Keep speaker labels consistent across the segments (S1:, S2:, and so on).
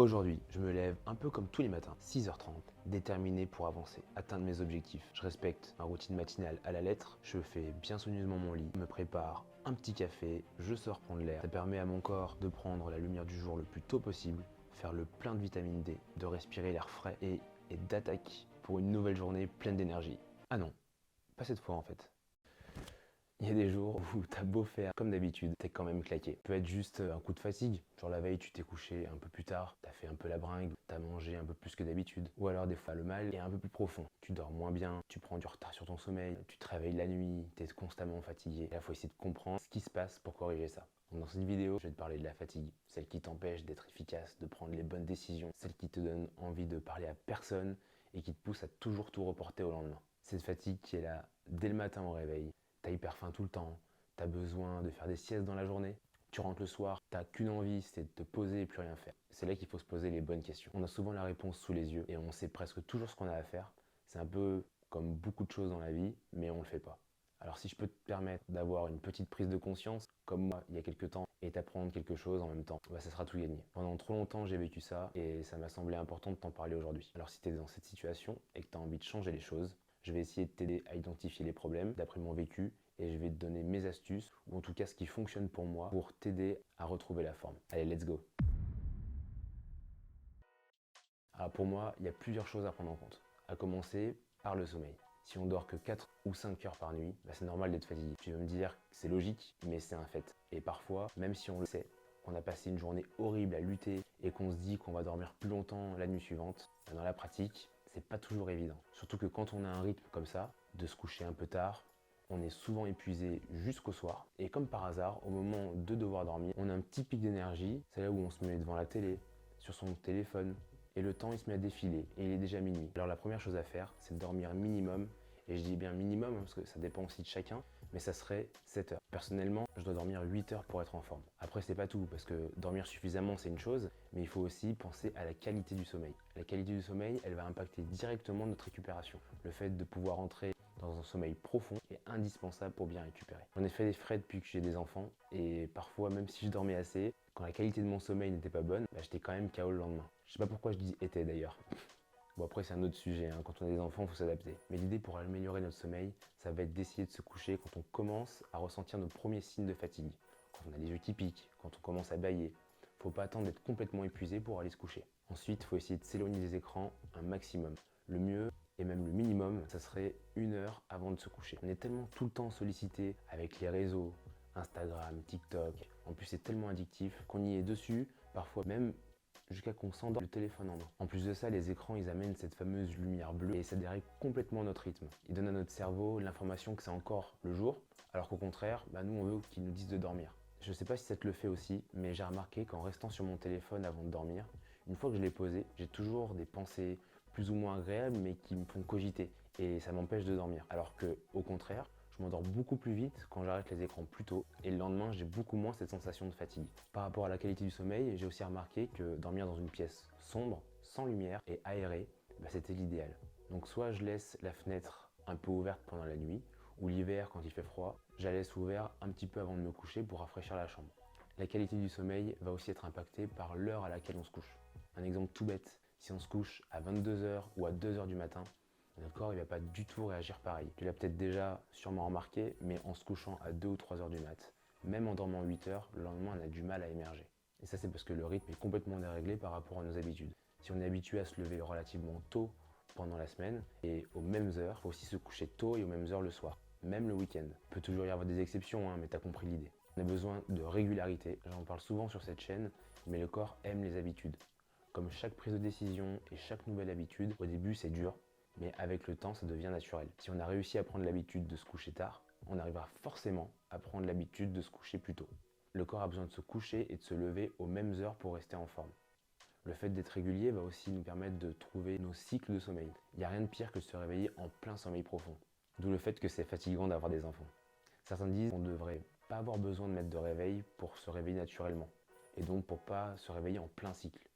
S1: Aujourd'hui, je me lève un peu comme tous les matins, 6h30, déterminé pour avancer, atteindre mes objectifs. Je respecte ma routine matinale à la lettre, je fais bien soigneusement mon lit, me prépare un petit café, je sors prendre l'air. Ça permet à mon corps de prendre la lumière du jour le plus tôt possible, faire le plein de vitamine D, de respirer l'air frais et d'attaque pour une nouvelle journée pleine d'énergie. Ah non, pas cette fois en fait. Il y a des jours où t'as beau faire comme d'habitude, t'es quand même claqué. Ça peut être juste un coup de fatigue, genre la veille tu t'es couché un peu plus tard, t'as fait un peu la bringue, t'as mangé un peu plus que d'habitude. Ou alors des fois le mal est un peu plus profond. Tu dors moins bien, tu prends du retard sur ton sommeil, tu te réveilles la nuit, t'es constamment fatigué. Et là faut essayer de comprendre ce qui se passe pour corriger ça. Donc dans cette vidéo, je vais te parler de la fatigue, celle qui t'empêche d'être efficace, de prendre les bonnes décisions, celle qui te donne envie de parler à personne et qui te pousse à toujours tout reporter au lendemain. Cette fatigue qui est là dès le matin au réveil. T'as hyper faim tout le temps, t'as besoin de faire des siestes dans la journée, tu rentres le soir, t'as qu'une envie, c'est de te poser et plus rien faire. C'est là qu'il faut se poser les bonnes questions. On a souvent la réponse sous les yeux et on sait presque toujours ce qu'on a à faire. C'est un peu comme beaucoup de choses dans la vie, mais on le fait pas. Alors si je peux te permettre d'avoir une petite prise de conscience, comme moi il y a quelques temps, et t'apprendre quelque chose en même temps, bah ça sera tout gagné. Pendant trop longtemps j'ai vécu ça et ça m'a semblé important de t'en parler aujourd'hui. Alors si t'es dans cette situation et que t'as envie de changer les choses, je vais essayer de t'aider à identifier les problèmes d'après mon vécu et je vais te donner mes astuces ou en tout cas ce qui fonctionne pour moi pour t'aider à retrouver la forme. Allez, let's go. Alors pour moi, il y a plusieurs choses à prendre en compte. À commencer par le sommeil. Si on dort que 4 ou 5 heures par nuit, bah c'est normal d'être fatigué. Tu vas me dire que c'est logique, mais c'est un fait. Et parfois, même si on le sait, qu'on a passé une journée horrible à lutter et qu'on se dit qu'on va dormir plus longtemps la nuit suivante, bah dans la pratique, c'est pas toujours évident. Surtout que quand on a un rythme comme ça, de se coucher un peu tard, on est souvent épuisé jusqu'au soir. Et comme par hasard, au moment de devoir dormir, on a un petit pic d'énergie. C'est là où on se met devant la télé, sur son téléphone. Et le temps il se met à défiler et il est déjà minuit. Alors la première chose à faire, c'est de dormir minimum. Et je dis bien minimum parce que ça dépend aussi de chacun, mais ça serait 7 heures. Personnellement, je dois dormir 8 heures pour être en forme. Après, c'est pas tout, parce que dormir suffisamment, c'est une chose, mais il faut aussi penser à la qualité du sommeil. La qualité du sommeil, elle va impacter directement notre récupération. Le fait de pouvoir entrer dans un sommeil profond est indispensable pour bien récupérer. J'en ai fait des frais depuis que j'ai des enfants, et parfois, même si je dormais assez, quand la qualité de mon sommeil n'était pas bonne, bah, j'étais quand même KO le lendemain. Je sais pas pourquoi je dis était d'ailleurs. Bon après c'est un autre sujet, hein. Quand on a des enfants, il faut s'adapter. Mais l'idée pour améliorer notre sommeil, ça va être d'essayer de se coucher quand on commence à ressentir nos premiers signes de fatigue. Quand on a les yeux qui piquent, quand on commence à bâiller. Faut pas attendre d'être complètement épuisé pour aller se coucher. Ensuite, il faut essayer de s'éloigner des écrans un maximum. Le mieux, et même le minimum, ça serait 1 heure avant de se coucher. On est tellement tout le temps sollicité avec les réseaux, Instagram, TikTok. En plus c'est tellement addictif qu'on y est dessus, parfois même jusqu'à qu'on s'endort le téléphone en main. En plus de ça, les écrans, ils amènent cette fameuse lumière bleue et ça dérègle complètement notre rythme. Ils donnent à notre cerveau l'information que c'est encore le jour, alors qu'au contraire, nous on veut qu'ils nous disent de dormir. Je sais pas si ça te le fait aussi, mais j'ai remarqué qu'en restant sur mon téléphone avant de dormir, une fois que je l'ai posé, j'ai toujours des pensées plus ou moins agréables mais qui me font cogiter et ça m'empêche de dormir. Alors que au contraire, je m'endors beaucoup plus vite quand j'arrête les écrans plus tôt et le lendemain j'ai beaucoup moins cette sensation de fatigue. Par rapport à la qualité du sommeil, j'ai aussi remarqué que dormir dans une pièce sombre, sans lumière et aérée, c'était l'idéal. Donc soit je laisse la fenêtre un peu ouverte pendant la nuit, ou l'hiver quand il fait froid, je la laisse ouverte un petit peu avant de me coucher pour rafraîchir la chambre. La qualité du sommeil va aussi être impactée par l'heure à laquelle on se couche. Un exemple tout bête, si on se couche à 22 h ou à 2 h du matin, notre corps il va pas du tout réagir pareil. Tu l'as peut-être déjà sûrement remarqué, mais en se couchant à 2 ou 3 heures du mat, même en dormant 8 heures, le lendemain on a du mal à émerger. Et ça c'est parce que le rythme est complètement déréglé par rapport à nos habitudes. Si on est habitué à se lever relativement tôt pendant la semaine et aux mêmes heures, il faut aussi se coucher tôt et aux mêmes heures le soir, même le week-end. Il peut toujours y avoir des exceptions, mais tu as compris l'idée. On a besoin de régularité, j'en parle souvent sur cette chaîne, mais le corps aime les habitudes. Comme chaque prise de décision et chaque nouvelle habitude, au début c'est dur, mais avec le temps ça devient naturel. Si on a réussi à prendre l'habitude de se coucher tard, on arrivera forcément à prendre l'habitude de se coucher plus tôt. Le corps a besoin de se coucher et de se lever aux mêmes heures pour rester en forme. Le fait d'être régulier va aussi nous permettre de trouver nos cycles de sommeil. Il n'y a rien de pire que de se réveiller en plein sommeil profond. D'où le fait que c'est fatigant d'avoir des enfants. Certains disent qu'on ne devrait pas avoir besoin de mettre de réveil pour se réveiller naturellement. Et donc pour pas se réveiller en plein cycle.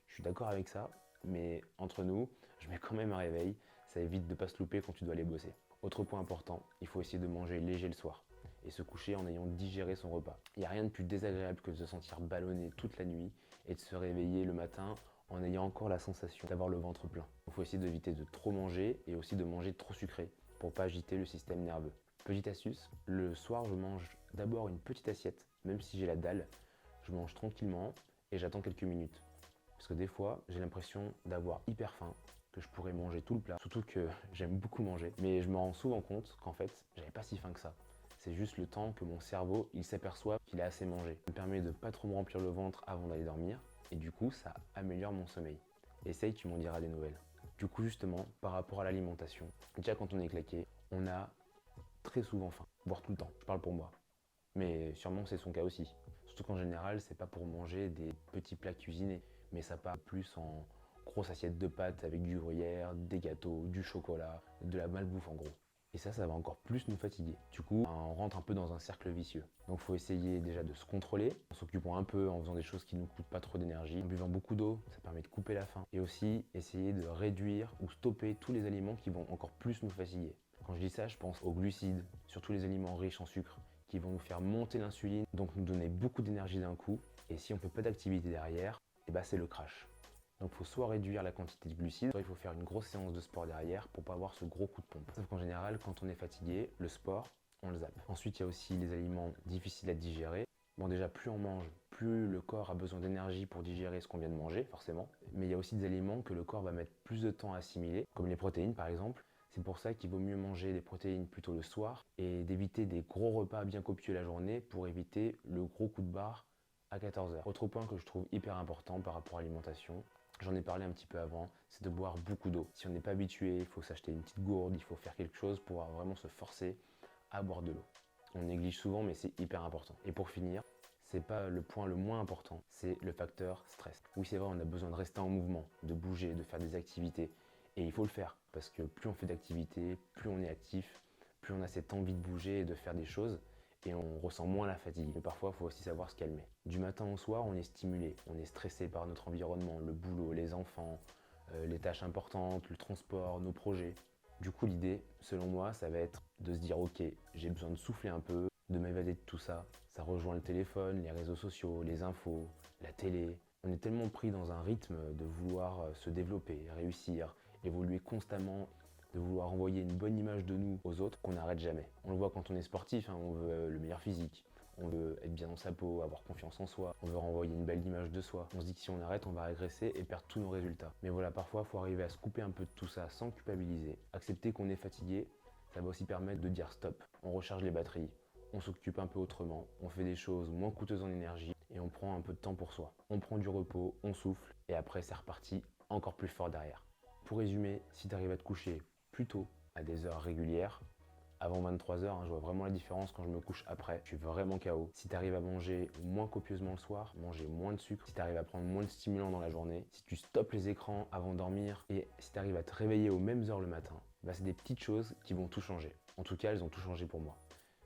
S1: Je suis d'accord avec ça, mais entre nous, je mets quand même un réveil, ça évite de ne pas se louper quand tu dois aller bosser. Autre point important, il faut essayer de manger léger le soir et se coucher en ayant digéré son repas. Il n'y a rien de plus désagréable que de se sentir ballonné toute la nuit et de se réveiller le matin en ayant encore la sensation d'avoir le ventre plein. Il faut essayer d'éviter de trop manger et aussi de manger trop sucré pour pas agiter le système nerveux. Petite astuce, le soir je mange d'abord une petite assiette, même si j'ai la dalle, je mange tranquillement et j'attends quelques minutes. Parce que des fois, j'ai l'impression d'avoir hyper faim, que je pourrais manger tout le plat, surtout que j'aime beaucoup manger, mais je me rends souvent compte qu'en fait, j'avais pas si faim que ça. C'est juste le temps que mon cerveau, il s'aperçoit qu'il a assez mangé. Ça me permet de pas trop me remplir le ventre avant d'aller dormir, et du coup, ça améliore mon sommeil. Essaye, tu m'en diras des nouvelles. Du coup, justement, par rapport à l'alimentation, déjà quand on est claqué, on a très souvent faim, voire tout le temps, je parle pour moi. Mais sûrement c'est son cas aussi. Surtout qu'en général, c'est pas pour manger des petits plats cuisinés, mais ça part plus en grosse assiette de pâtes avec du gruyère, des gâteaux, du chocolat, de la malbouffe en gros. Et ça va encore plus nous fatiguer. Du coup, on rentre un peu dans un cercle vicieux. Donc il faut essayer déjà de se contrôler, en s'occupant un peu, en faisant des choses qui ne nous coûtent pas trop d'énergie, en buvant beaucoup d'eau, ça permet de couper la faim. Et aussi essayer de réduire ou stopper tous les aliments qui vont encore plus nous fatiguer. Quand je dis ça, je pense aux glucides, surtout les aliments riches en sucre, qui vont nous faire monter l'insuline, donc nous donner beaucoup d'énergie d'un coup. Et si on ne fait pas d'activité derrière, et bah c'est le crash. Donc il faut soit réduire la quantité de glucides, soit il faut faire une grosse séance de sport derrière pour pas avoir ce gros coup de pompe. Sauf qu'en général, quand on est fatigué, le sport, on le zappe. Ensuite, il y a aussi les aliments difficiles à digérer. Bon déjà, plus on mange, plus le corps a besoin d'énergie pour digérer ce qu'on vient de manger, forcément. Mais il y a aussi des aliments que le corps va mettre plus de temps à assimiler, comme les protéines par exemple. C'est pour ça qu'il vaut mieux manger des protéines plutôt le soir et d'éviter des gros repas bien copieux la journée pour éviter le gros coup de barre à 14h. Autre point que je trouve hyper important par rapport à l'alimentation, j'en ai parlé un petit peu avant, c'est de boire beaucoup d'eau. Si on n'est pas habitué, il faut s'acheter une petite gourde, il faut faire quelque chose pour vraiment se forcer à boire de l'eau. On néglige souvent, mais c'est hyper important. Et pour finir, c'est pas le point le moins important, c'est le facteur stress. Oui, c'est vrai, on a besoin de rester en mouvement, de bouger, de faire des activités. Et il faut le faire, parce que plus on fait d'activités, plus on est actif, plus on a cette envie de bouger et de faire des choses, et on ressent moins la fatigue. Mais parfois, il faut aussi savoir se calmer. Du matin au soir, on est stimulé, on est stressé par notre environnement, le boulot, les enfants, les tâches importantes, le transport, nos projets. Du coup, l'idée, selon moi, ça va être de se dire « Ok, j'ai besoin de souffler un peu, de m'évader de tout ça. » Ça rejoint le téléphone, les réseaux sociaux, les infos, la télé. On est tellement pris dans un rythme de vouloir se développer, réussir, évoluer constamment, de vouloir envoyer une bonne image de nous aux autres qu'on n'arrête jamais. On le voit quand on est sportif, hein, on veut le meilleur physique, on veut être bien dans sa peau, avoir confiance en soi, on veut renvoyer une belle image de soi. On se dit que si on arrête, on va régresser et perdre tous nos résultats. Mais voilà, parfois, il faut arriver à se couper un peu de tout ça sans culpabiliser. Accepter qu'on est fatigué, ça va aussi permettre de dire stop. On recharge les batteries, on s'occupe un peu autrement, on fait des choses moins coûteuses en énergie et on prend un peu de temps pour soi. On prend du repos, on souffle et après c'est reparti encore plus fort derrière. Pour résumer, si tu arrives à te coucher plus tôt, à des heures régulières, avant 23h, je vois vraiment la différence quand je me couche après. Je suis vraiment KO. Si tu arrives à manger moins copieusement le soir, manger moins de sucre, si tu arrives à prendre moins de stimulants dans la journée, si tu stoppes les écrans avant de dormir et si tu arrives à te réveiller aux mêmes heures le matin, bah c'est des petites choses qui vont tout changer. En tout cas, elles ont tout changé pour moi.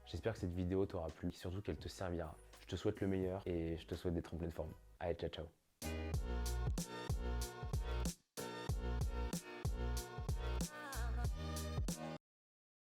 S1: J'espère que cette vidéo t'aura plu et surtout qu'elle te servira. Je te souhaite le meilleur et je te souhaite d'être en pleine forme. Allez, ciao ciao.